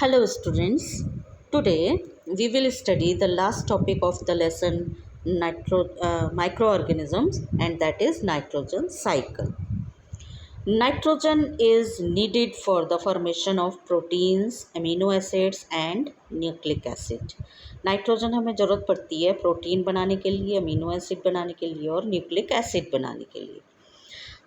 Hello, students. Today we will study the last topic of the lesson microorganisms, and that is nitrogen cycle. Nitrogen is needed for the formation of proteins, amino acids and nucleic acid. Nitrogen हमें ज़रूरत पड़ती है protein बनाने के लिए, amino acid बनाने के लिए और न्यूक्लिक एसिड बनाने के लिए.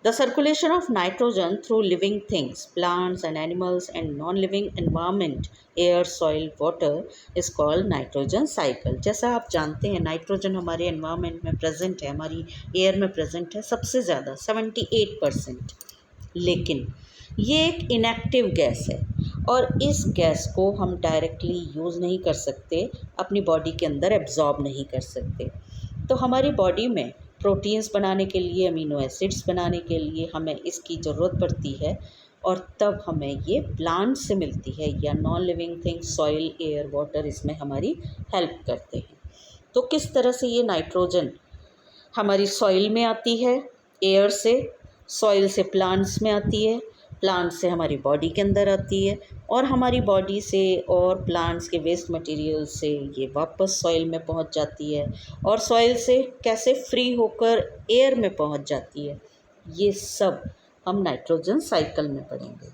The circulation of nitrogen through living things, plants and animals and non-living environment, air, soil, water is called nitrogen cycle. जैसा आप जानते हैं नाइट्रोजन हमारे एनवायरनमेंट में प्रेजेंट है, हमारी एयर में प्रेजेंट है सबसे ज़्यादा 78%. लेकिन ये एक इनएक्टिव गैस है और इस गैस को हम डायरेक्टली यूज़ नहीं कर सकते, अपनी बॉडी के अंदर एब्जॉर्ब नहीं कर सकते. तो हमारी बॉडी में प्रोटीन्स बनाने के लिए, अमीनो एसिड्स बनाने के लिए हमें इसकी ज़रूरत पड़ती है और तब हमें ये प्लांट से मिलती है या non living things, soil, air, water इसमें हमारी हेल्प करते हैं. तो किस तरह से ये नाइट्रोजन हमारी सॉइल में आती है, एयर से, सॉइल से प्लांट्स में आती है, प्लांट से हमारी बॉडी के अंदर आती है और हमारी बॉडी से और प्लांट्स के वेस्ट मटेरियल से ये वापस सॉइल में पहुंच जाती है और सॉइल से कैसे फ्री होकर एयर में पहुंच जाती है, ये सब हम नाइट्रोजन साइकिल में पढ़ेंगे.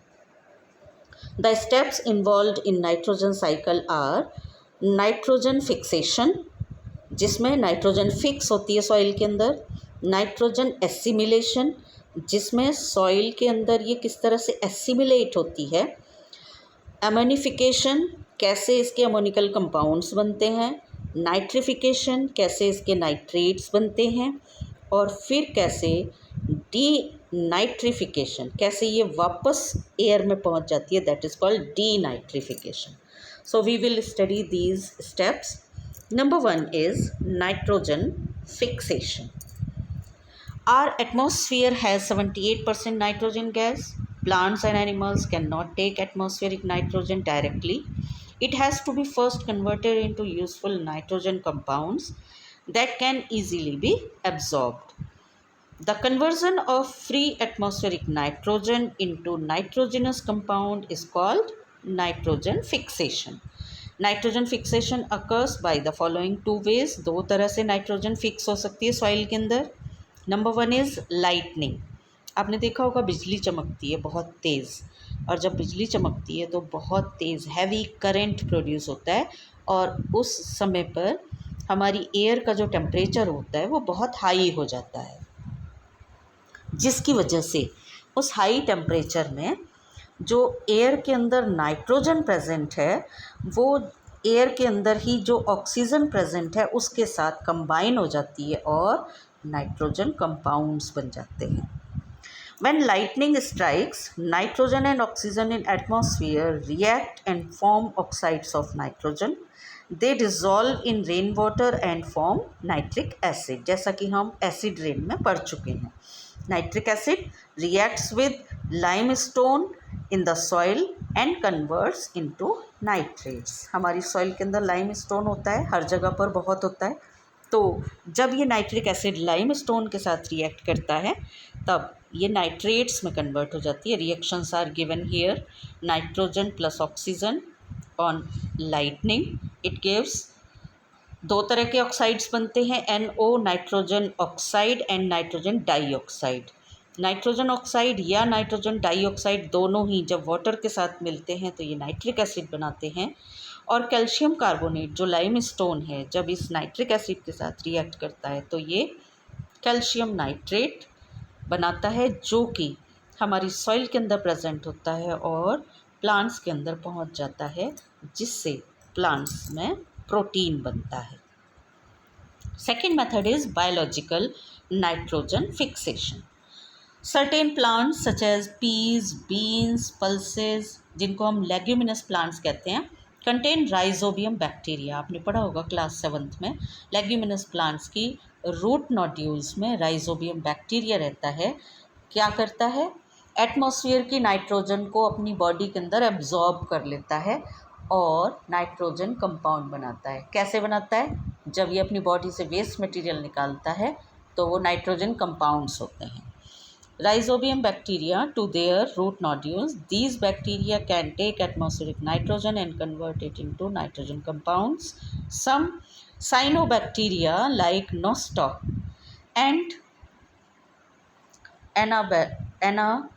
The steps involved in nitrogen cycle are nitrogen fixation, जिसमें नाइट्रोजन फिक्स होती है सॉइल के अंदर, नाइट्रोजन एसिमिलेशन, जिसमें सॉइल के अंदर ये किस तरह से एसिमिलेट होती है, एमोनिफिकेशन, कैसे इसके अमोनिकल कंपाउंड्स बनते हैं, नाइट्रिफिकेशन, कैसे इसके नाइट्रेट्स बनते हैं और फिर कैसे डी नाइट्रिफिकेशन, कैसे ये वापस एयर में पहुंच जाती है, that is called denitrification. So we will study these steps. Number 1 is nitrogen fixation. Our atmosphere has 78% nitrogen gas. Plants and animals cannot take atmospheric nitrogen directly. It has to be first converted into useful nitrogen compounds that can easily be absorbed. The conversion of free atmospheric nitrogen into nitrogenous compound is called nitrogen fixation. Nitrogen fixation occurs by the following two ways. दो तरह से nitrogen fix हो सकती है soil के अंदर. Number 1 is lightning. आपने देखा होगा बिजली चमकती है बहुत तेज़, और जब बिजली चमकती है तो बहुत तेज़ हैवी करंट प्रोड्यूस होता है और उस समय पर हमारी एयर का जो टेम्परेचर होता है वो बहुत हाई हो जाता है, जिसकी वजह से उस हाई टेम्परेचर में जो एयर के अंदर नाइट्रोजन प्रेजेंट है वो एयर के अंदर ही जो ऑक्सीजन प्रेजेंट है उसके साथ कंबाइन हो जाती है और नाइट्रोजन कंपाउंड्स बन जाते हैं. When lightning strikes, nitrogen and oxygen in atmosphere react and form oxides of nitrogen. They dissolve in rainwater and form nitric acid. जैसा कि हम एसिड रेन में पढ़ चुके हैं. Nitric acid reacts with limestone in the soil and converts into nitrates. हमारी soil के अंदर लाइम स्टोन होता है, हर जगह पर बहुत होता है. तो जब ये नाइट्रिक एसिड लाइम स्टोन के साथ रिएक्ट करता है तब ये नाइट्रेट्स में कन्वर्ट हो जाती है. Reactions are given here. Nitrogen plus oxygen on lightning, it gives दो तरह के ऑक्साइड्स बनते हैं, NO nitrogen oxide and nitrogen dioxide. Nitrogen oxide या नाइट्रोजन डाइऑक्साइड दोनों ही जब वाटर के साथ मिलते हैं तो ये नाइट्रिक एसिड बनाते हैं. और कैल्शियम कार्बोनेट जो लाइम स्टोन है जब इस नाइट्रिक एसिड के साथ रिएक्ट करता है तो ये कैल्शियम नाइट्रेट बनाता है, जो कि हमारी सॉइल के अंदर प्रेजेंट होता है और प्लांट्स के अंदर पहुंच जाता है, जिससे प्लांट्स में प्रोटीन बनता है. Second method is biological nitrogen fixation. Certain plants such as peas, beans, pulses, जिनको हम लेग्यूमिनस प्लांट्स कहते हैं, कंटेन राइजोबियम बैक्टीरिया. आपने पढ़ा होगा क्लास 7th में. लेग्यूमिनस प्लांट्स की रूट नोड्यूल्स में राइजोबियम बैक्टीरिया रहता है. क्या करता है? एटमॉस्फेयर की नाइट्रोजन को अपनी बॉडी के अंदर एब्जॉर्ब कर लेता है और नाइट्रोजन कंपाउंड बनाता है. कैसे बनाता है? जब ये अपनी बॉडी से वेस्ट मटेरियल निकालता है तो वो नाइट्रोजन कंपाउंड्स होते हैं. Rhizobium bacteria to their root nodules. These bacteria can take atmospheric nitrogen and convert it into nitrogen compounds. Some cyanobacteria like Nostoc and Anabaena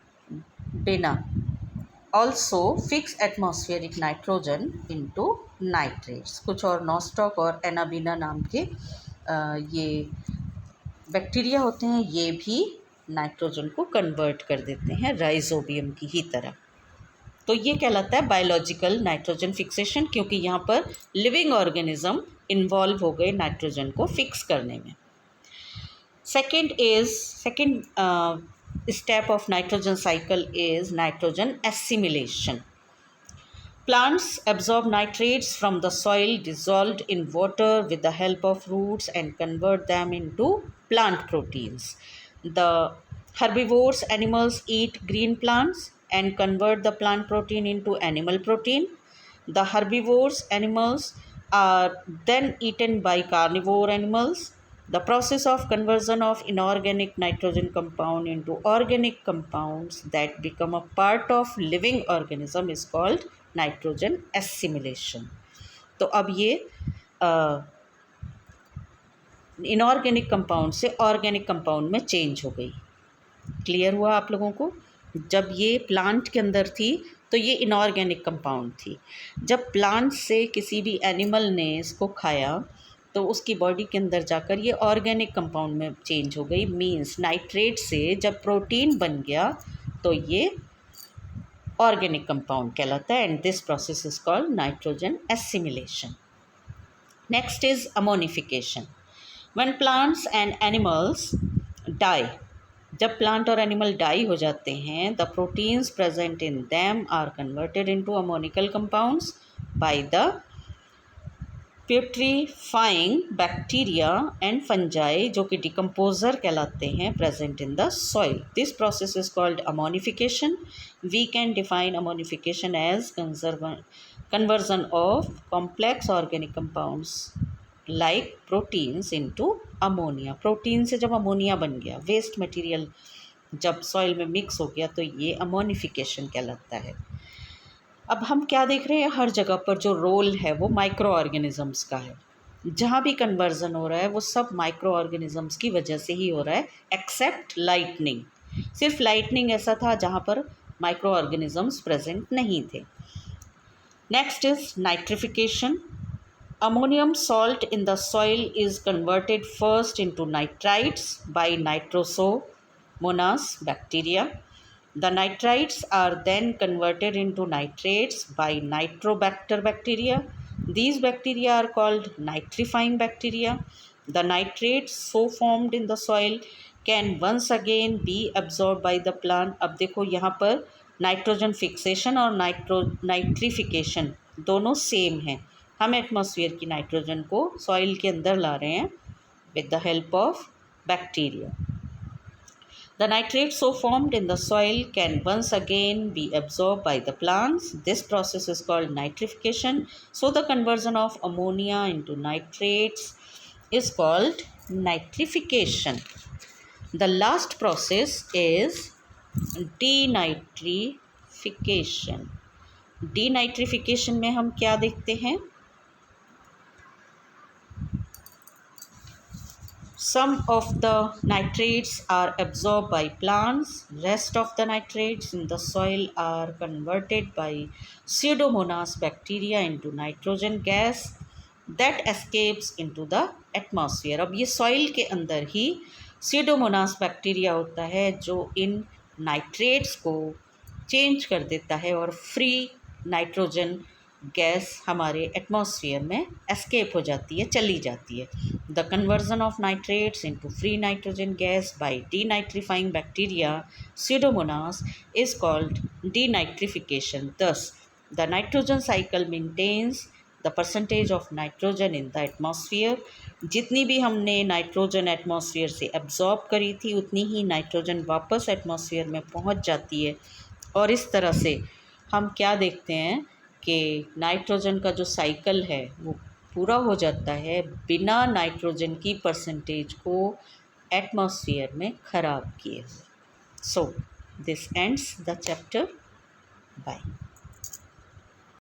also fix atmospheric nitrogen into nitrates. कुछ और nostoc और anabaena नाम के ये bacteria होते हैं, ये भी नाइट्रोजन को कन्वर्ट कर देते हैं राइजोबियम की ही तरह। तो ये कहलाता है बायोलॉजिकल नाइट्रोजन फिक्सेशन, क्योंकि यहाँ पर लिविंग ऑर्गेनिज्म इन्वॉल्व हो गए नाइट्रोजन को फिक्स करने में। Second step of nitrogen cycle is nitrogen assimilation. Plants absorb nitrates from the soil dissolved in water with the help of roots and convert them into plant proteins. The herbivorous animals eat green plants and convert the plant protein into animal protein. The herbivorous animals are then eaten by carnivore animals. The process of conversion of inorganic nitrogen compound into organic compounds that become a part of living organism is called nitrogen assimilation. तो अब ये inorganic compound से organic compound में change हो गई। Clear हुआ आप लोगों को? जब ये प्लांट के अंदर थी तो ये इनऑर्गेनिक कंपाउंड थी। जब प्लांट से किसी भी एनिमल ने इसको खाया तो उसकी बॉडी के अंदर जाकर ये ऑर्गेनिक कंपाउंड में चेंज हो गई। मींस नाइट्रेट से जब प्रोटीन बन गया तो ये ऑर्गेनिक कंपाउंड कहलाता है, and this process is called nitrogen assimilation. Next is ammonification. When plants and animals die, जब प्लांट और एनिमल डाई हो जाते हैं, the proteins present in them are converted into ammoniacal compounds by the putrefying bacteria and fungi, जो कि decomposer कहलाते हैं, present in the soil. This process is called ammonification. We can define ammonification as conversion of complex organic compounds like proteins into ammonia. Protein से जब ammonia बन गया, waste material जब soil में मिक्स हो गया, तो ये अमोनिफिकेशन कहलाता है। अब हम क्या देख रहे हैं, हर जगह पर जो रोल है वो माइक्रो ऑर्गेनिजम्स का है। जहाँ भी कन्वर्जन हो रहा है वो सब माइक्रो ऑर्गेनिजम्स की वजह से ही हो रहा है, एक्सेप्ट लाइटनिंग। सिर्फ लाइटनिंग ऐसा था जहाँ पर माइक्रो ऑर्गेनिजम्स प्रेजेंट नहीं थे। Next is nitrification. Ammonium salt in the soil is converted first into nitrites by Nitrosomonas bacteria. The nitrites are then converted into nitrates by Nitrobacter bacteria. These bacteria are called nitrifying bacteria. The nitrates so formed in the soil can once again be absorbed by the plant. अब देखो यहाँ पर nitrogen fixation और nitrification दोनों same हैं। हम atmosphere की nitrogen को सॉइल के अंदर ला रहे हैं with the help of bacteria. The nitrates so formed in the soil can once again be absorbed by the plants. This process is called nitrification. So the conversion of ammonia into nitrates is called nitrification. The last process is denitrification. Denitrification में हम क्या देखते हैं? Some of the nitrates are absorbed by plants. Rest of the nitrates in the soil are converted by Pseudomonas bacteria into nitrogen gas that escapes into the atmosphere. अब ये soil के अंदर ही Pseudomonas bacteria होता है जो इन nitrates को change कर देता है और फ्री नाइट्रोजन गैस हमारे एटमॉस्फेयर में एस्केप हो जाती है, चली जाती है। The conversion of nitrates into free nitrogen gas by denitrifying bacteria Pseudomonas is called denitrification. Thus, the nitrogen cycle maintains the percentage of nitrogen in the atmosphere. जितनी भी हमने नाइट्रोजन एटमॉस्फेयर से एब्जॉर्ब करी थी उतनी ही नाइट्रोजन वापस atmosphere में पहुंच जाती है, और इस तरह से हम क्या देखते हैं कि नाइट्रोजन का जो साइकिल है वो पूरा हो जाता है बिना नाइट्रोजन की परसेंटेज को एटमॉस्फेयर में ख़राब किए हुए। So this ends the chapter. Bye.